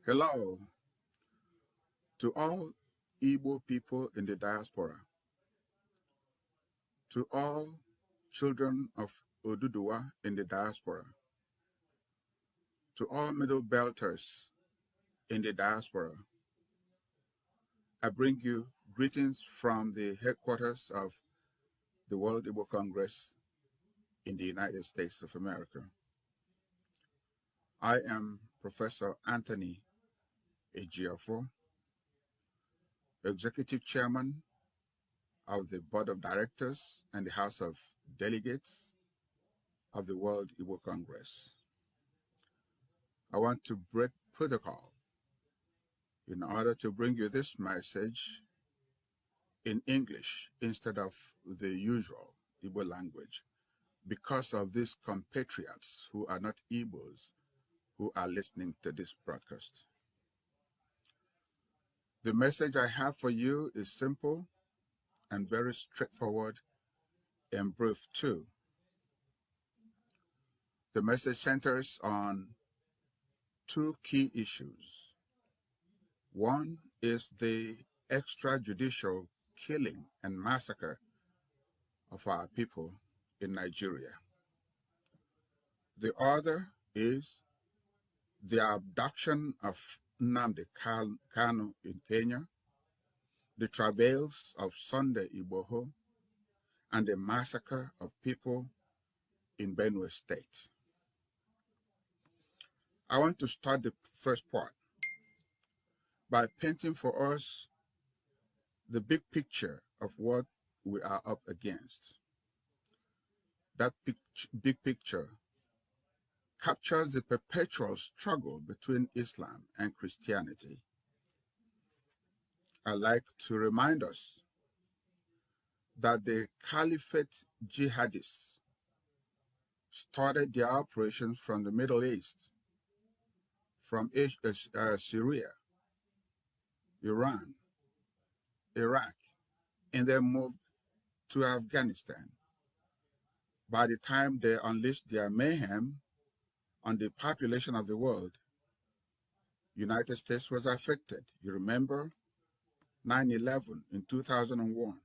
Hello to all Igbo people in the diaspora, to all children of Oduduwa in the diaspora, to all Middle Belters in the diaspora. I bring you greetings from the headquarters of the World Igbo Congress in the United States of America. I am Professor Anthony Ejiofor, Executive Chairman of the Board of Directors and the House of Delegates of the World Igbo Congress. I want to break protocol in order to bring you this message in English instead of the usual Igbo language because of these compatriots who are not Igbos who are listening to this broadcast. The message I have for you is simple and very straightforward and brief too. The message centers on two key issues. One is the extrajudicial killing and massacre of our people in Nigeria. The other is the abduction of Nnamdi Kanu in Kenya, the travails of Sunday Igboho, and the massacre of people in Benue State. I want to start the first part by painting for us the big picture of what we are up against. That big picture captures the perpetual struggle between Islam and Christianity. I like to remind us that the Caliphate jihadists started their operations from the Middle East, from Syria, Iran, Iraq, and then moved to Afghanistan. By the time they unleashed their mayhem on the population of the world, United States was affected. You remember 9/11 in 2001.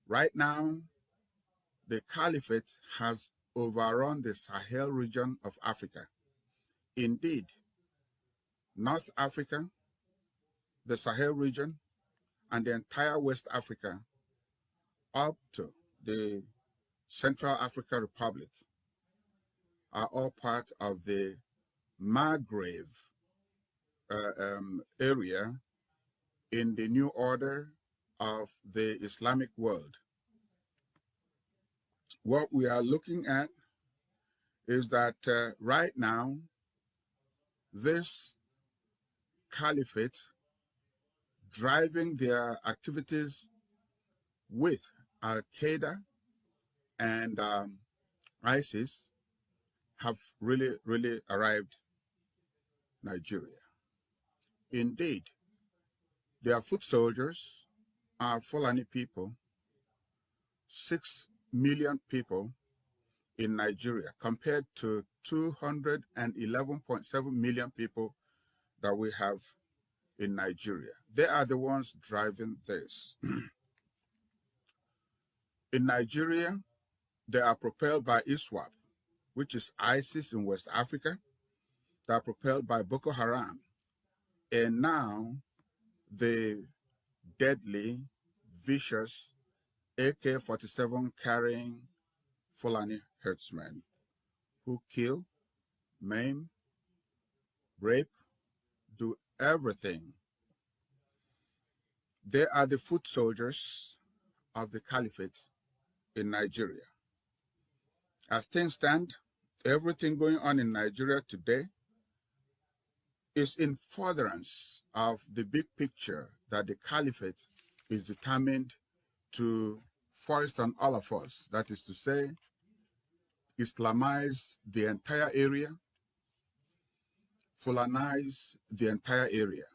Right now, the Caliphate has overrun the Sahel region of Africa. Indeed, North Africa, the Sahel region, and the entire West Africa up to the Central African Republic are all part of the Maghreb area in the new order of the Islamic world. What we are looking at is that right now, this caliphate driving their activities with Al-Qaeda and ISIS have really arrived Nigeria. Indeed, their foot soldiers are Fulani people, 6 million people in Nigeria compared to 211.7 million people that we have in Nigeria. They are the ones driving this. In Nigeria, they are propelled by ISWAP, which is ISIS in West Africa. They are propelled by Boko Haram. And now the deadly, vicious AK-47 carrying Fulani herdsmen who kill, maim, rape, do everything. They are the foot soldiers of the caliphate in Nigeria. As things stand, everything going on in Nigeria today is in furtherance of the big picture that the caliphate is determined to foist on all of us. That is to say, Islamize the entire area, Fulanize the entire area.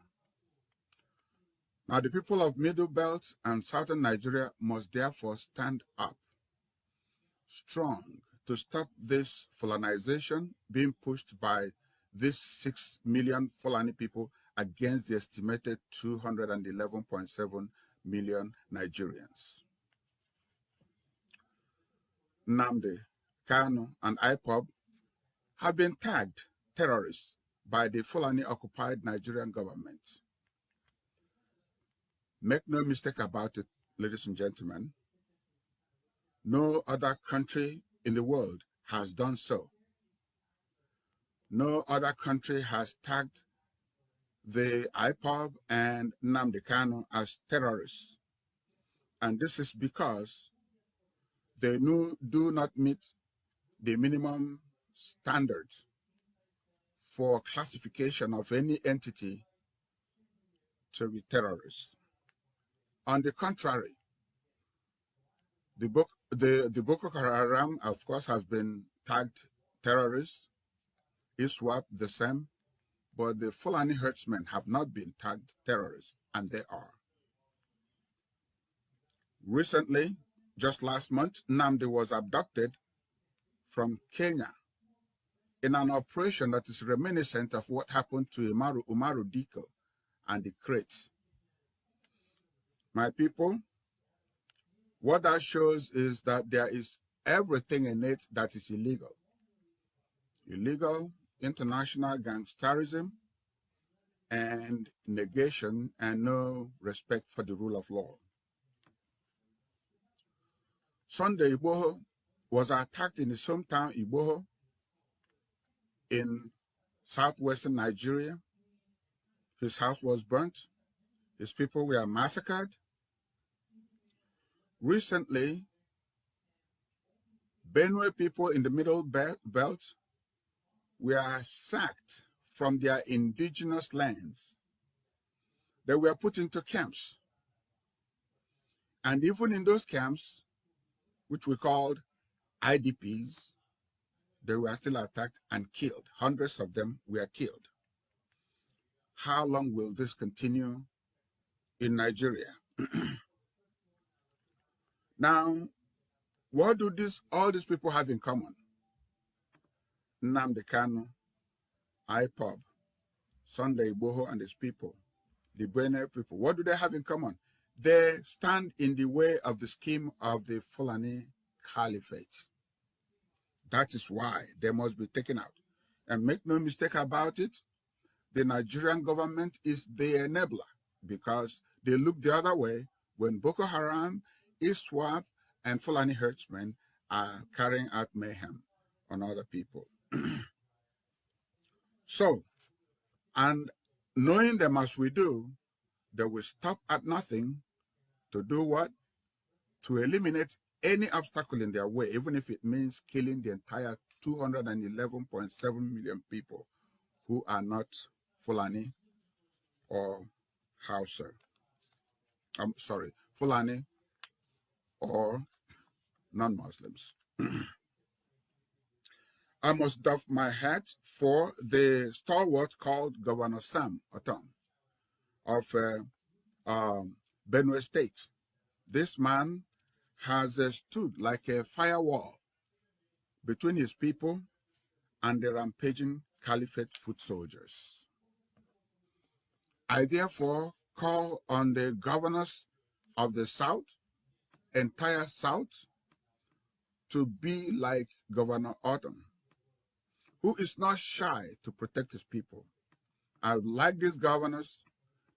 Now, the people of Middle Belt and Southern Nigeria must therefore stand up strong to stop this Fulanization being pushed by these 6 million Fulani people against the estimated 211.7 million Nigerians. Nnamdi, Kanu, and IPOB have been tagged terrorists by the Fulani-occupied Nigerian government. Make no mistake about it, ladies and gentlemen, no other country in the world has done so. No other country has tagged the IPOB and Nnamdi Kanu as terrorists. And this is because they do not meet the minimum standards for classification of any entity to be terrorists. On the contrary, the Boko Haram, of course, has been tagged terrorists. ISWAP the same, but the Fulani herdsmen have not been tagged terrorists, and they are. Recently, just last month, Nnamdi was abducted from Kenya in an operation that is reminiscent of what happened to Umaru Diko and the crates. My people, what that shows is that there is everything in it that is illegal. Illegal international gangsterism and negation and no respect for the rule of law. Sunday Igbo was attacked in his hometown Igbo in southwestern Nigeria. His house was burnt. His people were massacred. Recently, Benue people in the Middle Belt were sacked from their indigenous lands. They were put into camps. And even in those camps, which we called IDPs, they were still attacked and killed. Hundreds of them were killed. How long will this continue in Nigeria? Now, what do all these people have in common? Nnamdi Kanu, IPOB, Sunday Igboho and his people, the Benue people, what do they have in common? They stand in the way of the scheme of the Fulani Caliphate. That is why they must be taken out. And make no mistake about it, the Nigerian government is the enabler because they look the other way when Boko Haram, ISWAP, and Fulani herdsmen are carrying out mayhem on other people. So, and knowing them as we do, they will stop at nothing to do what? To eliminate any obstacle in their way, even if it means killing the entire 211.7 million people who are not Fulani or Hausa. I'm sorry, Fulani or non-Muslims. I must doff my hat for the stalwart called Governor Sam Otom of Benue State. This man has stood like a firewall between his people and the rampaging caliphate foot soldiers. I therefore call on the governors of the South, entire South, to be like Governor Otom, who is not shy to protect his people. I would like these governors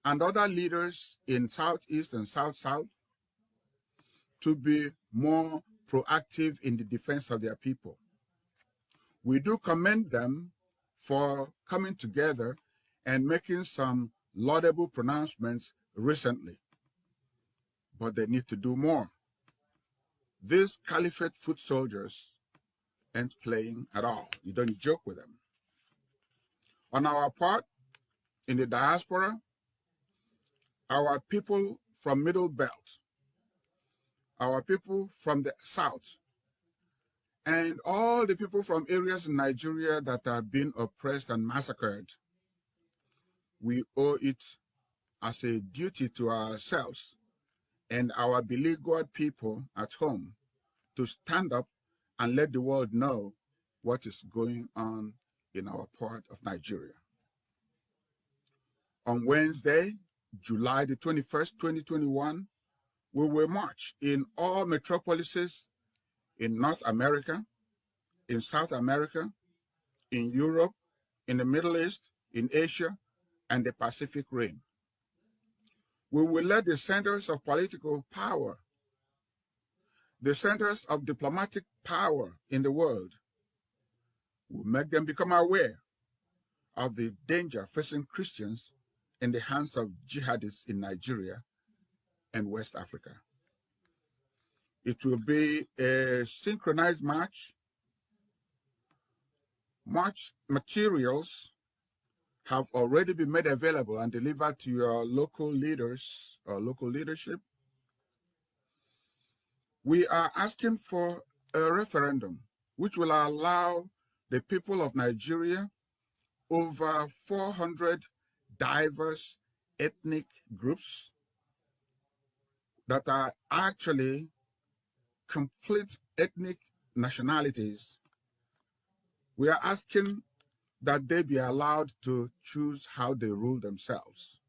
and other leaders in Southeast and South-South to be more proactive in the defense of their people. We do commend them for coming together and making some laudable pronouncements recently, but they need to do more. These caliphate foot soldiers ain't playing at all. You don't joke with them. On our part, in the diaspora, our people from Middle Belt, our people from the South, and all the people from areas in Nigeria that have been oppressed and massacred, we owe it as a duty to ourselves and our beleaguered people at home to stand up and let the world know what is going on in our part of Nigeria. On Wednesday, July the 21st, 2021, we will march in all metropolises in North America, in South America, in Europe, in the Middle East, in Asia, and the Pacific Rim. We will let the centers of political power, the centers of diplomatic power in the world, we'll make them become aware of the danger facing Christians in the hands of jihadists in Nigeria and West Africa. It will be a synchronized march. March materials have already been made available and delivered to your local leaders or local leadership. We are asking for a referendum which will allow the people of Nigeria, over 400 diverse ethnic groups that are actually complete ethnic nationalities. We are asking that they be allowed to choose how they rule themselves.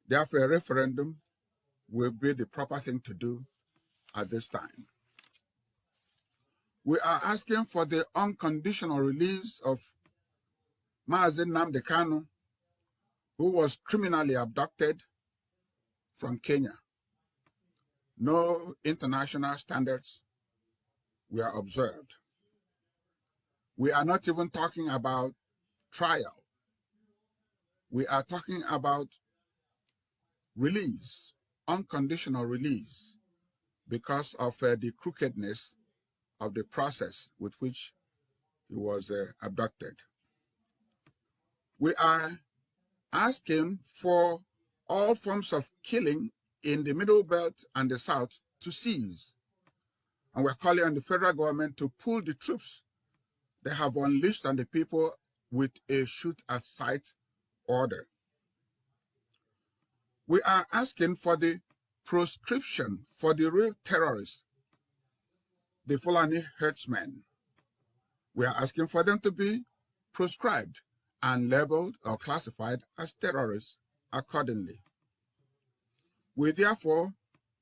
Therefore, a referendum will be the proper thing to do at this time. We are asking for the unconditional release of Mazi Nnamdi Kanu, who was criminally abducted from Kenya. No international standards were observed. We are not even talking about trial. We are talking about release, unconditional release, because of the crookedness of the process with which he was abducted. We are asking for all forms of killing in the Middle Belt and the South to cease. And we're calling on the federal government to pull the troops they have unleashed on the people with a shoot-at-sight order. We are asking for the proscription for the real terrorists, the Fulani herdsmen. We are asking for them to be proscribed and labeled or classified as terrorists accordingly. We therefore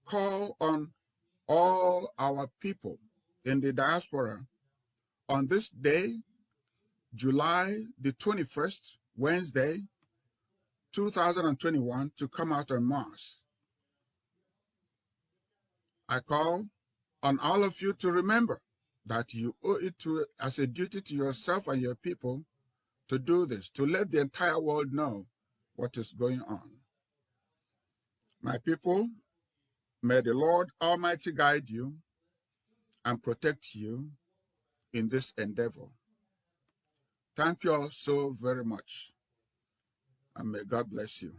call on all our people in the diaspora on this day, July the 21st, Wednesday, 2021, to come out en masse. I call on all of you to remember that you owe it as a duty to yourself and your people to do this, to let the entire world know what is going on. My people, may the Lord Almighty guide you and protect you in this endeavor. Thank you all so very much, and may God bless you.